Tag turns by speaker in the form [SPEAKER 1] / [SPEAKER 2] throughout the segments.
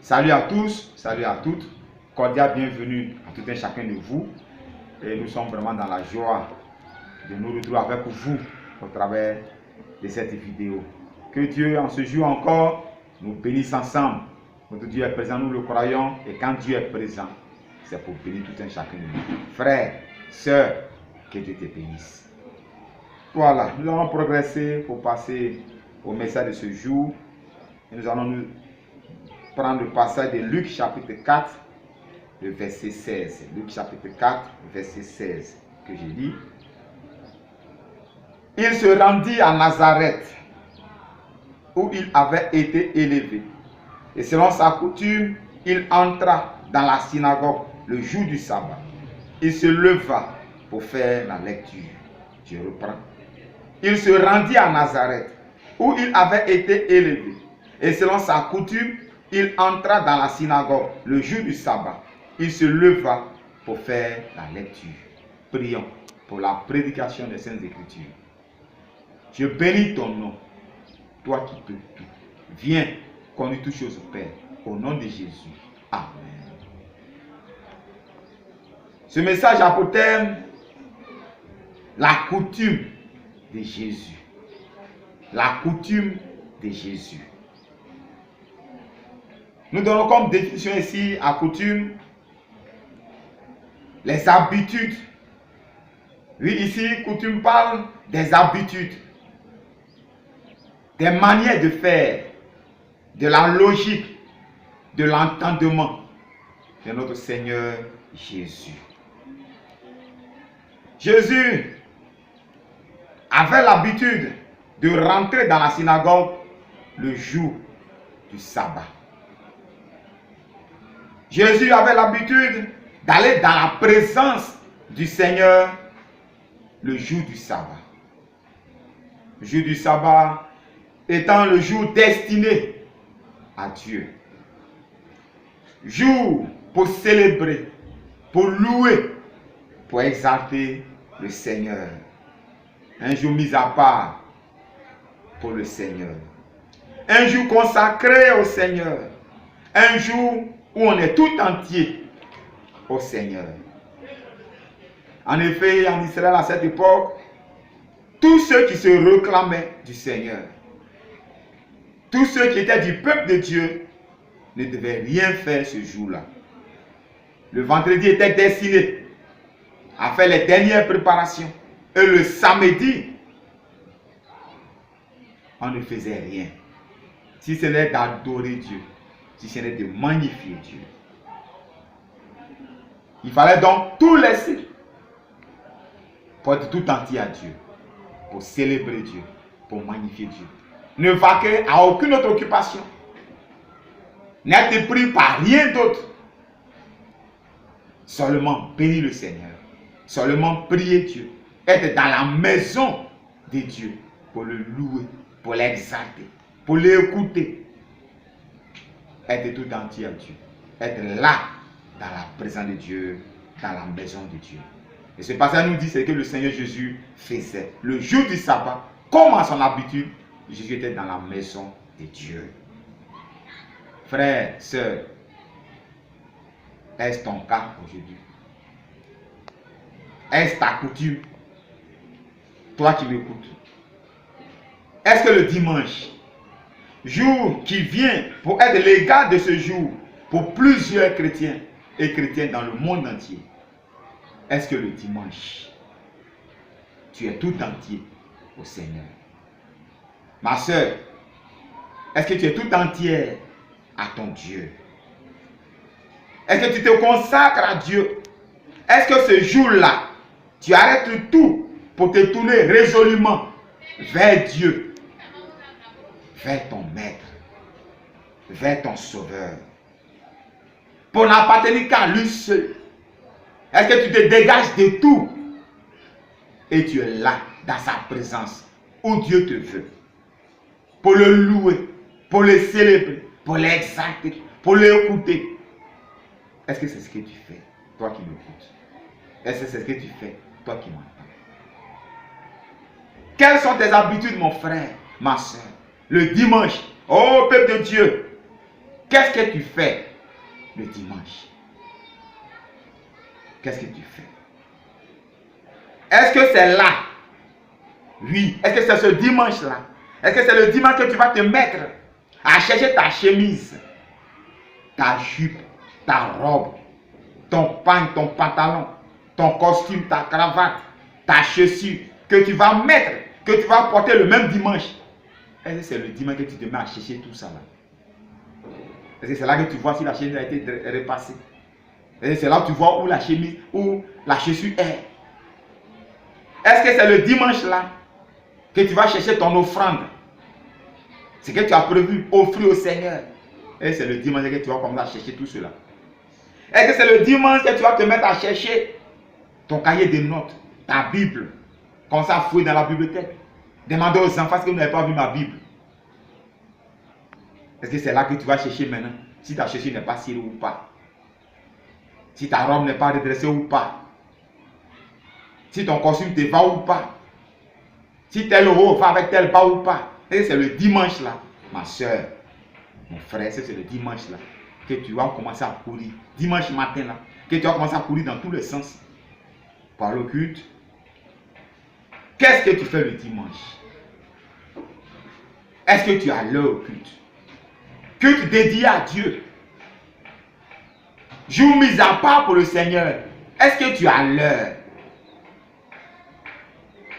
[SPEAKER 1] Salut à tous, salut à toutes, cordial bienvenue à tout un chacun de vous. Et nous sommes vraiment dans la joie de nous retrouver avec vous au travers de cette vidéo. Que Dieu en ce jour encore nous bénisse ensemble. Notre Dieu est présent, nous le croyons, et quand Dieu est présent, c'est pour bénir tout un chacun de nous. Frères, sœurs, que Dieu te bénisse. Voilà, nous allons progresser pour passer au message de ce jour. Et nous allons nous prendre le passage de Luc chapitre 4, le verset 16. Luc chapitre 4, verset 16, que j'ai dit. Il se rendit à Nazareth, où il avait été élevé. Et selon sa coutume, il entra dans la synagogue le jour du sabbat. Il se leva pour faire la lecture. Je reprends. Il se rendit à Nazareth, où il avait été élevé. Et selon sa coutume, il entra dans la synagogue le jour du sabbat. Il se leva pour faire la lecture. Prions pour la prédication des Saintes Écritures. Je bénis ton nom, toi qui peux tout. Viens, conduis toutes choses au Père, au nom de Jésus. Amen. Ce message a pour thème la coutume de Jésus. La coutume de Jésus. Nous donnons comme définition ici à coutume les habitudes. Oui, ici, coutume parle des habitudes, des manières de faire, de la logique, de l'entendement de notre Seigneur Jésus. Jésus avait l'habitude de rentrer dans la synagogue le jour du sabbat. Jésus avait l'habitude d'aller dans la présence du Seigneur le jour du sabbat. Le jour du sabbat étant le jour destiné à Dieu. Jour pour célébrer, pour louer, pour exalter le Seigneur. Un jour mis à part pour le Seigneur. Un jour consacré au Seigneur. Un jour où on est tout entier au Seigneur. En effet, en Israël à cette époque, tous ceux qui se réclamaient du Seigneur, tous ceux qui étaient du peuple de Dieu, ne devaient rien faire ce jour-là. Le vendredi était destiné à faire les dernières préparations. Et le samedi, on ne faisait rien. Si ce n'est d'adorer Dieu, si ce n'est de magnifier Dieu. Il fallait donc tout laisser pour être tout entier à Dieu, pour célébrer Dieu, pour magnifier Dieu. Ne vaquer à aucune autre occupation. N'être pris par rien d'autre. Seulement bénir le Seigneur. Seulement prier Dieu. Être dans la maison de Dieu pour le louer, pour l'exalter, pour l'écouter. Être tout entier à Dieu. Être là, dans la présence de Dieu, dans la maison de Dieu. Et ce passage nous dit ce que le Seigneur Jésus faisait. Le jour du sabbat, comme à son habitude, Jésus était dans la maison de Dieu. Frères, sœurs, est-ce ton cas aujourd'hui? Est-ce ta coutume? Toi qui m'écoutes. Est-ce que le dimanche, jour qui vient pour être l'égal de ce jour pour plusieurs chrétiens et chrétiennes dans le monde entier, est-ce que le dimanche, tu es tout entier au Seigneur? Ma soeur, est-ce que tu es tout entière à ton Dieu? Est-ce que tu te consacres à Dieu? Est-ce que ce jour-là, tu arrêtes tout pour te tourner résolument vers Dieu, vers ton Maître, vers ton Sauveur, pour n'appartenir qu'à lui seul? Est-ce que tu te dégages de tout et tu es là, dans sa présence, où Dieu te veut, pour le louer, pour le célébrer, pour l'exalter, pour l'écouter? Est-ce que c'est ce que tu fais, toi qui m'écoutes? Est-ce que c'est ce que tu fais, toi qui m'entends? Quelles sont tes habitudes, mon frère, ma soeur? Le dimanche, oh peuple de Dieu, Qu'est-ce que tu fais le dimanche? Qu'est-ce que tu fais? Est-ce que c'est là? Oui. Est-ce que c'est ce dimanche-là? Est-ce que c'est le dimanche que tu vas te mettre à chercher ta chemise, ta jupe, ta robe, ton pagne, ton pantalon, ton costume, ta cravate, ta chaussure, que tu vas mettre, que tu vas porter le même dimanche? Est-ce que c'est le dimanche que tu te mets à chercher tout ça là? Est-ce que c'est là que tu vois si la chemise a été repassée? Est-ce que c'est là que tu vois où la chemise, où la chaussure est? Est-ce que c'est le dimanche là que tu vas chercher ton offrande? Ce que tu as prévu, offrir au Seigneur. Et c'est le dimanche que tu vas commencer à chercher tout cela. Est-ce que c'est le dimanche que tu vas te mettre à chercher ton cahier de notes, ta Bible, commencer à fouiller dans la bibliothèque, demander aux enfants, est-ce que vous n'avez pas vu ma Bible? Est-ce que c'est là que tu vas chercher maintenant, si ta chaussure n'est pas cirée ou pas? Si ta robe n'est pas redressée ou pas? Si ton costume te va ou pas? Si tel haut va avec tel bas ou pas? Et c'est le dimanche là, ma soeur, mon frère, c'est le dimanche là que tu vas commencer à courir. Dimanche matin là, que tu vas commencer à courir dans tous les sens. Par le culte. Qu'est-ce que tu fais le dimanche? Est-ce que tu as l'heure au culte? Culte dédié à Dieu. Jour mis à part pour le Seigneur. Est-ce que tu as l'heure?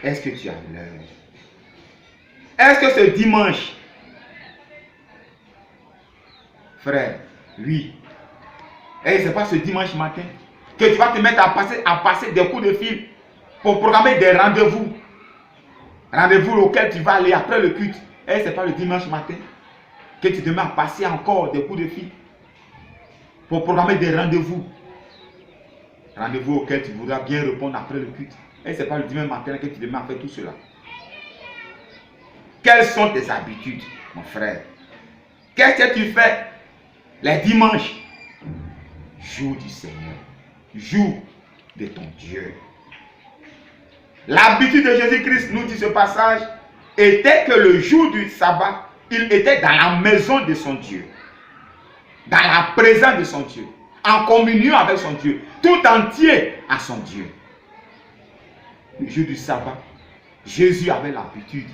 [SPEAKER 1] Est-ce que tu as l'heure? Est-ce que ce dimanche, frère, oui, et ce n'est pas ce dimanche matin que tu vas te mettre à passer des coups de fil pour programmer des rendez-vous. Rendez-vous auquel tu vas aller après le culte. Et ce n'est pas le dimanche matin que tu te mets à passer encore des coups de fil pour programmer des rendez-vous. Rendez-vous auquel tu voudras bien répondre après le culte. Et ce n'est pas le dimanche matin que tu te mets à faire tout cela. Quelles sont tes habitudes, mon frère? Qu'est-ce que tu fais les dimanches? Jour du Seigneur. Jour de ton Dieu. L'habitude de Jésus-Christ, nous dit ce passage, était que le jour du sabbat, il était dans la maison de son Dieu. Dans la présence de son Dieu. En communion avec son Dieu. Tout entier à son Dieu. Le jour du sabbat, Jésus avait l'habitude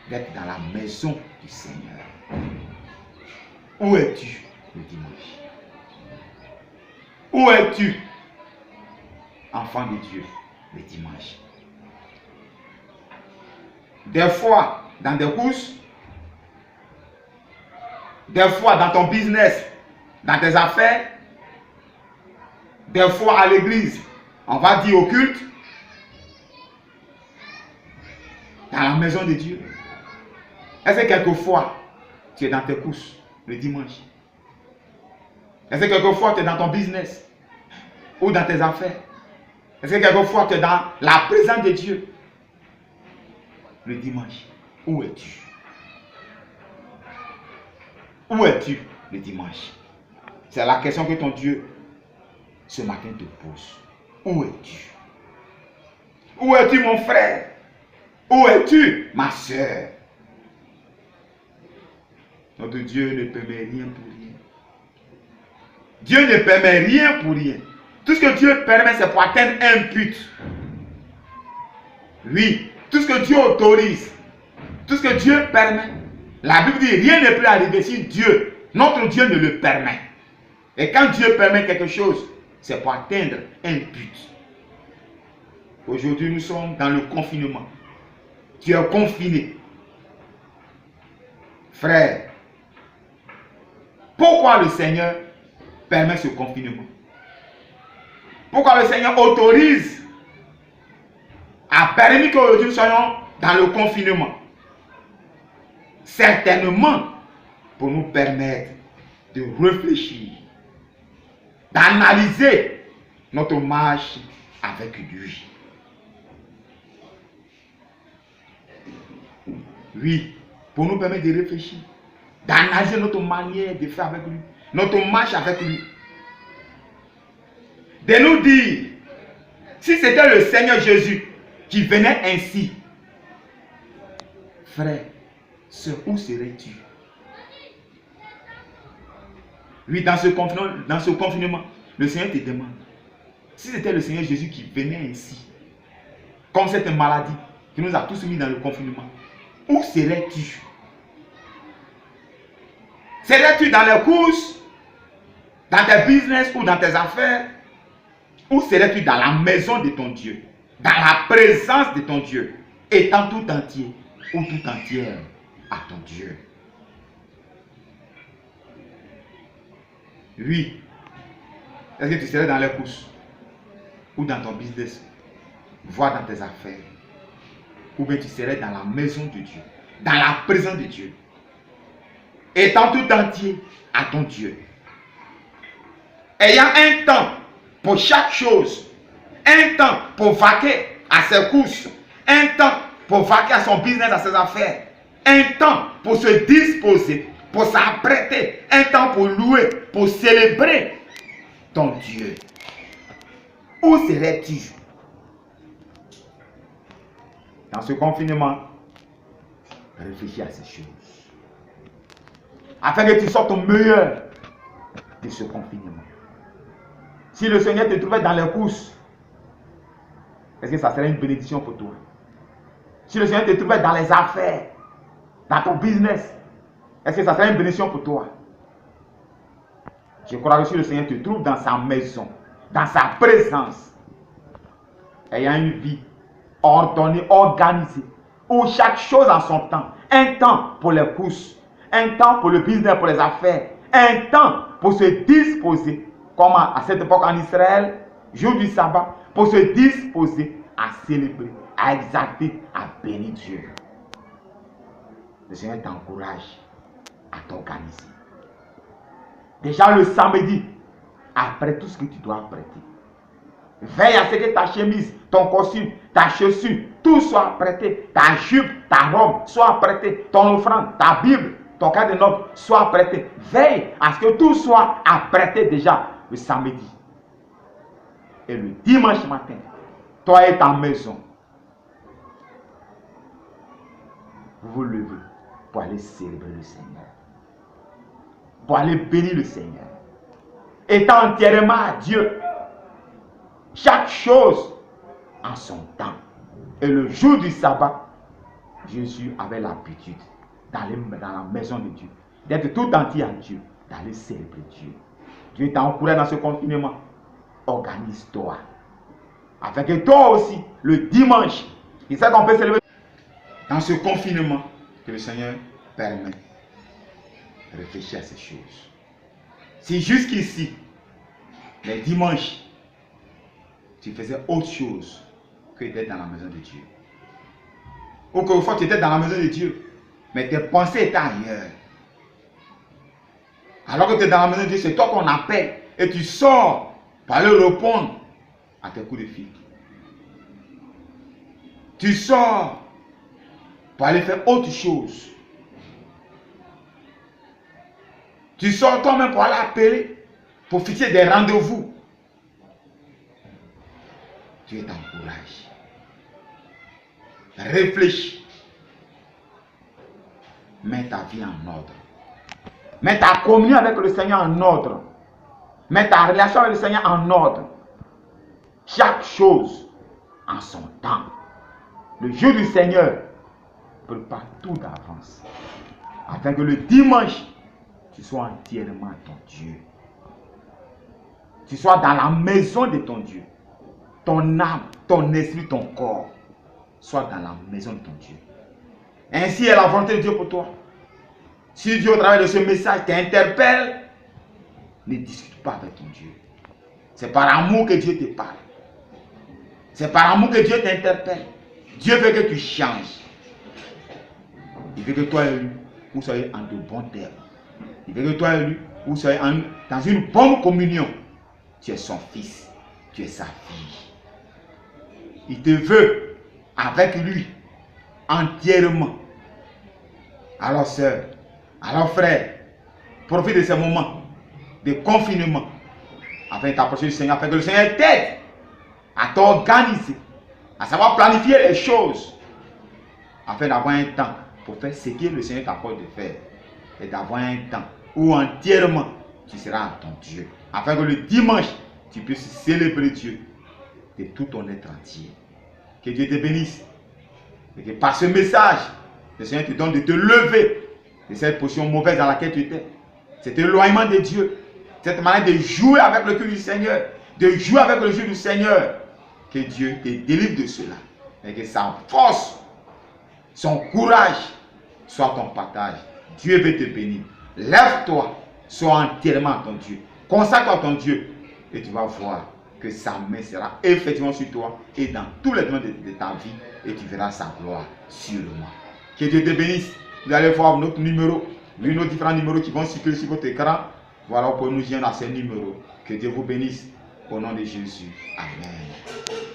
[SPEAKER 1] d'être dans la maison du Seigneur. Où es-tu le dimanche? Où es-tu, enfant de Dieu, le dimanche? Des fois, dans des courses, des fois dans ton business, dans tes affaires, des fois à l'église, on va dire au culte, dans la maison de Dieu. Est-ce que quelquefois, tu es dans tes courses le dimanche? Est-ce que quelquefois, tu es dans ton business ou dans tes affaires? Est-ce que quelquefois, tu es dans la présence de Dieu le dimanche? Où es-tu? Où es-tu le dimanche? C'est la question que ton Dieu ce matin te pose. Où es-tu? Où es-tu, mon frère? Où es-tu, ma soeur? Notre Dieu ne permet rien pour rien. Dieu ne permet rien pour rien. Tout ce que Dieu permet, c'est pour atteindre un but. Oui, tout ce que Dieu autorise, tout ce que Dieu permet, la Bible dit rien ne peut arriver si Dieu, notre Dieu ne le permet. Et quand Dieu permet quelque chose, c'est pour atteindre un but. Aujourd'hui, nous sommes dans le confinement. Tu es confiné. Frère, pourquoi le Seigneur permet ce confinement? Pourquoi le Seigneur autorise, a permis qu'aujourd'hui nous soyons dans le confinement? Certainement pour nous permettre de réfléchir, d'analyser notre marche avec lui. Oui, pour nous permettre de réfléchir, d'analyser notre manière de faire avec lui, notre marche avec lui. De nous dire, si c'était le Seigneur Jésus qui venait ainsi, frère, où serais-tu? Oui, dans ce confinement, le Seigneur te demande, si c'était le Seigneur Jésus qui venait ainsi, comme cette maladie qui nous a tous mis dans le confinement, où serais-tu? Serais-tu dans les courses, dans tes business ou dans tes affaires? Ou serais-tu dans la maison de ton Dieu, dans la présence de ton Dieu, étant tout entier ou tout entière à ton Dieu? Oui. Est-ce que tu serais dans les courses ou dans ton business, voire dans tes affaires? Ou bien tu serais dans la maison de Dieu, dans la présence de Dieu, étant tout entier à ton Dieu, ayant un temps pour chaque chose, un temps pour vaquer à ses courses, un temps pour vaquer à son business, à ses affaires, un temps pour se disposer, pour s'apprêter, un temps pour louer, pour célébrer ton Dieu. Où serais-tu? Dans ce confinement, réfléchis à ces choses, afin que tu sortes au meilleur de ce confinement. Si le Seigneur te trouvait dans les courses, est-ce que ça serait une bénédiction pour toi? Si le Seigneur te trouvait dans les affaires, dans ton business, est-ce que ça serait une bénédiction pour toi? Je crois que si le Seigneur te trouve dans sa maison, dans sa présence, ayant une vie ordonnée, organisée, où chaque chose en son temps, un temps pour les courses, un temps pour le business, pour les affaires, un temps pour se disposer, comme à cette époque en Israël, jour du sabbat, pour se disposer à célébrer, à exalter, à bénir Dieu. Le Seigneur t'encourage à t'organiser. Déjà le samedi, après tout ce que tu dois apprêter, veille à ce que ta chemise, ton costume, ta chaussure, tout soit apprêté. Ta jupe, ta robe soit apprêté. Ton offrande, ta Bible, ton cadre de notes soit apprêté. Veille à ce que tout soit apprêté déjà le samedi. Et le dimanche matin, toi et ta maison, vous vous levez pour aller célébrer le Seigneur, pour aller bénir le Seigneur, étant entièrement à Dieu. Chaque chose en son temps. Et le jour du sabbat, Jésus avait l'habitude d'aller dans la maison de Dieu, d'être tout entier à Dieu, d'aller célébrer Dieu. Dieu t'a encouragé dans ce confinement. Organise-toi. Afin que toi aussi, le dimanche, il sait qu'on peut célébrer. Dans ce confinement que le Seigneur permet, réfléchis à ces choses. Si jusqu'ici, les dimanches, tu faisais autre chose que d'être dans la maison de Dieu, ou que fois tu étais dans la maison de Dieu, mais tes pensées étaient ailleurs, alors que tu es dans la maison de Dieu, c'est toi qu'on appelle et tu sors pour aller répondre à tes coups de fil. Tu sors pour aller faire autre chose. Tu sors toi-même pour aller appeler, pour fixer des rendez-vous. Dieu t'encourage. Réfléchis. Mets ta vie en ordre. Mets ta communion avec le Seigneur en ordre. Mets ta relation avec le Seigneur en ordre. Chaque chose en son temps. Le jour du Seigneur, prépare tout d'avance. Afin que le dimanche, tu sois entièrement ton Dieu. Tu sois dans la maison de ton Dieu. Ton âme, ton esprit, ton corps soient dans la maison de ton Dieu. Ainsi est la volonté de Dieu pour toi. Si Dieu, au travers de ce message, t'interpelle, ne discute pas avec ton Dieu. C'est par amour que Dieu te parle. C'est par amour que Dieu t'interpelle. Dieu veut que tu changes. Il veut que toi et lui, vous soyez en de bons termes. Il veut que toi et lui, vous soyez dans une bonne communion. Tu es son fils. Tu es sa fille. Il te veut avec lui entièrement. Alors sœur, alors frère, profite de ces moments de confinement afin de t'approcher du Seigneur, afin que le Seigneur t'aide à t'organiser, à savoir planifier les choses, afin d'avoir un temps pour faire ce que le Seigneur t'accorde de faire, et d'avoir un temps où entièrement tu seras ton Dieu. Afin que le dimanche, tu puisses célébrer Dieu de tout ton être entier. Que Dieu te bénisse. Et que par ce message, le Seigneur te donne de te lever de cette position mauvaise dans laquelle tu étais. Cet éloignement de Dieu. Cette manière de jouer avec le cœur du Seigneur. De jouer avec le jeu du Seigneur. Que Dieu te délivre de cela. Et que sa force, son courage soit ton partage. Dieu veut te bénir. Lève-toi. Sois entièrement ton Dieu. Consacre-toi à ton Dieu. Et tu vas voir que sa main sera effectivement sur toi et dans tous les domaines de ta vie. Et tu verras sa gloire sur moi. Que Dieu te bénisse. Vous allez voir notre numéro. Nos différents numéros qui vont circuler sur votre écran. Voilà, vous pouvez nous joindre à ces numéros. Que Dieu vous bénisse. Au nom de Jésus. Amen.